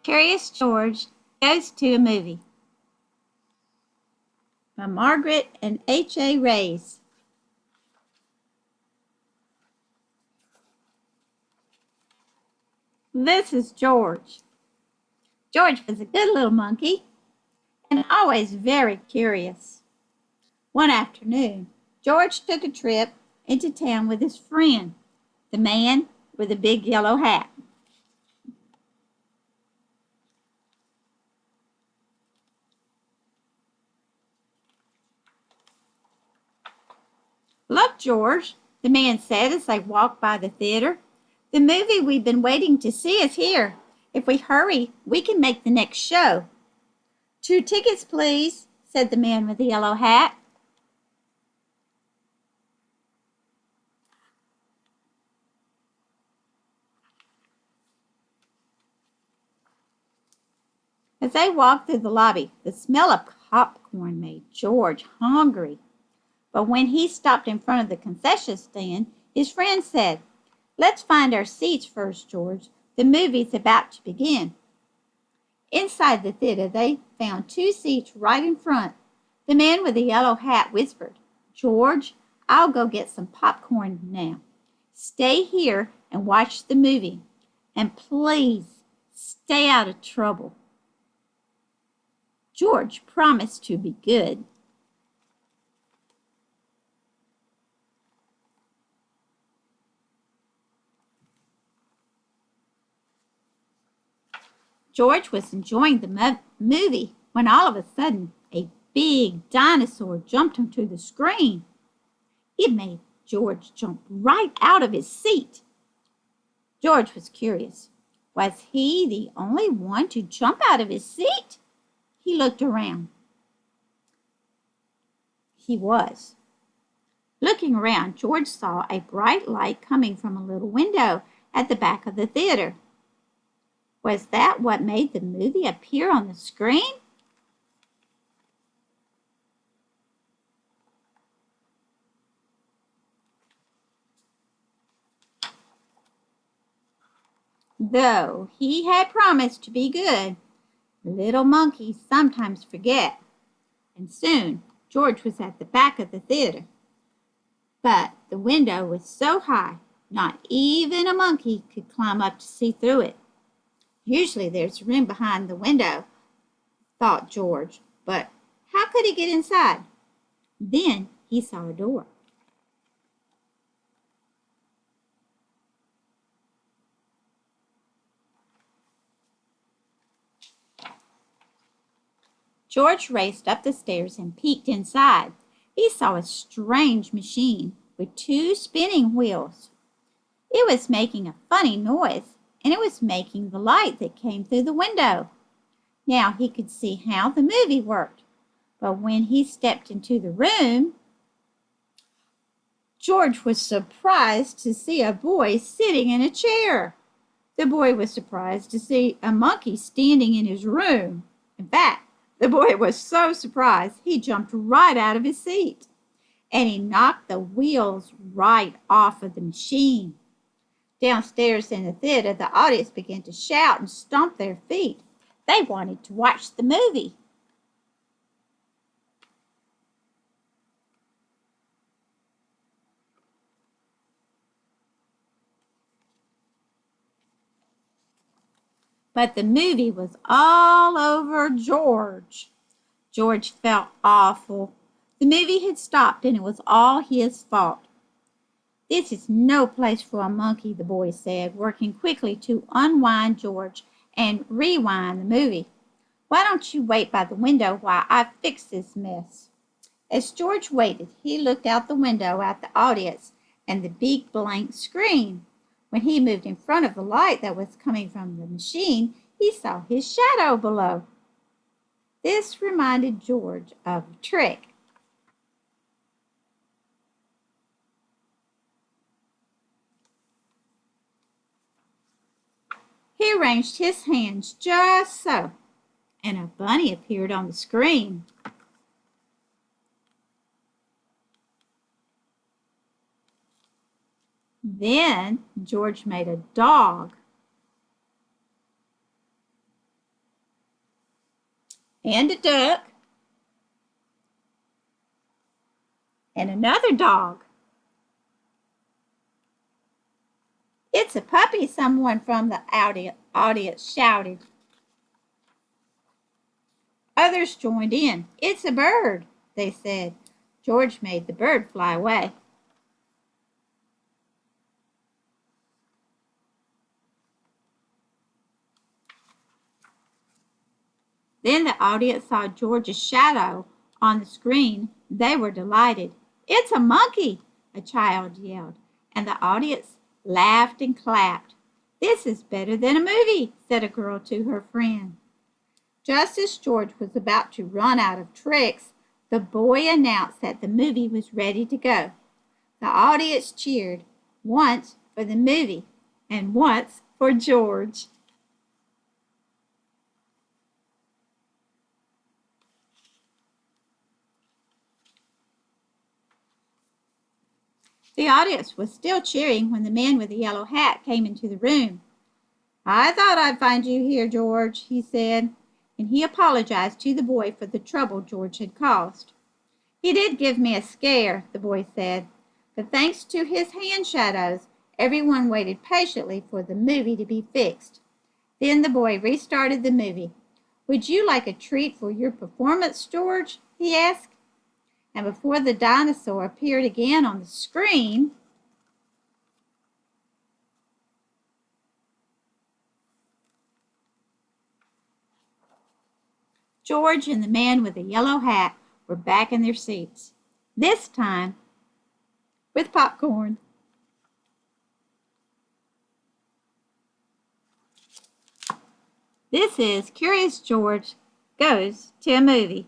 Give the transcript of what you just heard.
Curious George Goes to a Movie by Margaret and H.A. Rays. This is George. George was a good little monkey and always very curious. One afternoon, George took a trip into town with his friend, the man with a big yellow hat. "Look, George," the man said as they walked by the theater. "The movie we've been waiting to see is here. If we hurry, we can make the next show." "2 tickets, please," said the man with the yellow hat. As they walked through the lobby, the smell of popcorn made George hungry. But when he stopped in front of the concession stand, his friend said, "Let's find our seats first, George. The movie's about to begin." Inside the theater, they found 2 seats right in front. The man with the yellow hat whispered, "George, I'll go get some popcorn now. Stay here and watch the movie. And please, stay out of trouble." George promised to be good. George was enjoying the movie when all of a sudden a big dinosaur jumped onto the screen. It made George jump right out of his seat. George was curious. Was he the only one to jump out of his seat? He looked around. He was. Looking around, George saw a bright light coming from a little window at the back of the theater. Was that what made the movie appear on the screen? Though he had promised to be good, little monkeys sometimes forget. And soon George was at the back of the theater. But the window was so high, not even a monkey could climb up to see through it. Usually there's room behind the window, thought George, but how could he get inside? Then he saw a door. George raced up the stairs and peeked inside. He saw a strange machine with 2 spinning wheels. It was making a funny noise, and it was making the light that came through the window. Now he could see how the movie worked. But when he stepped into the room, George was surprised to see a boy sitting in a chair. The boy was surprised to see a monkey standing in his room. In fact, the boy was so surprised he jumped right out of his seat, and he knocked the wheels right off of the machine. Downstairs in the theater, the audience began to shout and stomp their feet. They wanted to watch the movie. But the movie was all over George. George felt awful. The movie had stopped and it was all his fault. "This is no place for a monkey," the boy said, working quickly to unwind George and rewind the movie. "Why don't you wait by the window while I fix this mess?" As George waited, he looked out the window at the audience and the big blank screen. When he moved in front of the light that was coming from the machine, he saw his shadow below. This reminded George of a trick. He arranged his hands just so, and a bunny appeared on the screen. Then George made a dog. and a duck, and another dog. It's a puppy, someone from the audience shouted. Others joined in. It's a bird, they said. George made the bird fly away. Then the audience saw George's shadow on the screen. They were delighted. It's a monkey, a child yelled, and the audience laughed and clapped. This is better than a movie, said a girl to her friend. Just as George was about to run out of tricks, the boy announced that the movie was ready to go. The audience cheered, once for the movie and once for George. The audience was still cheering when the man with the yellow hat came into the room. I thought I'd find you here, George, he said, and he apologized to the boy for the trouble George had caused. He did give me a scare, the boy said, but thanks to his hand shadows, everyone waited patiently for the movie to be fixed. Then the boy restarted the movie. Would you like a treat for your performance, George? He asked. And before the dinosaur appeared again on the screen, George and the man with the yellow hat were back in their seats, this time with popcorn. This is Curious George Goes to a Movie.